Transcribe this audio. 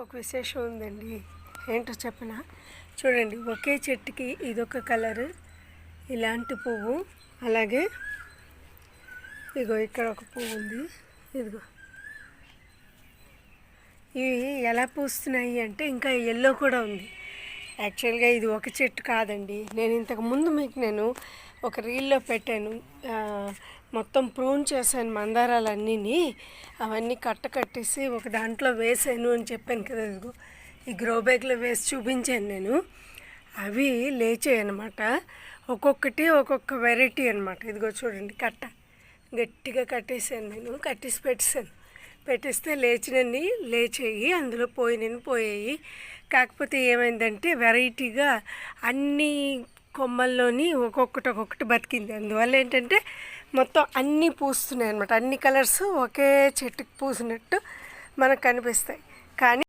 ఒక విశేషం ఉందండి. ఏంటో చెప్పనా? చూడండి, ఒకే చెట్టుకి ఇదొక కలరు, ఇలాంటి పువ్వు, అలాగే ఇదిగో ఇక్కడ ఒక పువ్వు ఉంది. ఇదిగో ఇవి ఎలా పూస్తున్నాయి అంటే ఇంకా ఎల్లో కూడా ఉంది. యాక్చువల్గా ఇది ఒక చెట్టు కాదండి. నేను ఇంతకుముందు మీకు ఒక రీల్లో పెట్టాను. మొత్తం ప్రూన్ చేశాను మందారాలన్నీ. అవన్నీ కట్టేసి ఒక దాంట్లో వేసాను అని చెప్పాను కదా. ఇదిగో ఈ గ్రో బ్యాగ్లో వేసి చూపించాను నేను. అవి లేచాయి అన్నమాట. ఒక్కొక్కటి ఒక్కొక్క వెరైటీ అనమాట. ఇదిగో చూడండి, గట్టిగా కట్టేసాను నేను. కట్టేసి పెట్టేస్తే లేచాయి. అందులో పోయాయి. కాకపోతే ఏమైందంటే వెరైటీగా అన్ని కొమ్మల్లోని ఒక్కొక్కటి బతికింది. అందువల్ల ఏంటంటే మొత్తం అన్నీ పూస్తున్నాయి అన్నమాట. అన్ని కలర్స్ ఒకే చెట్టుకి పూసినట్టు మనకు కనిపిస్తాయి. కానీ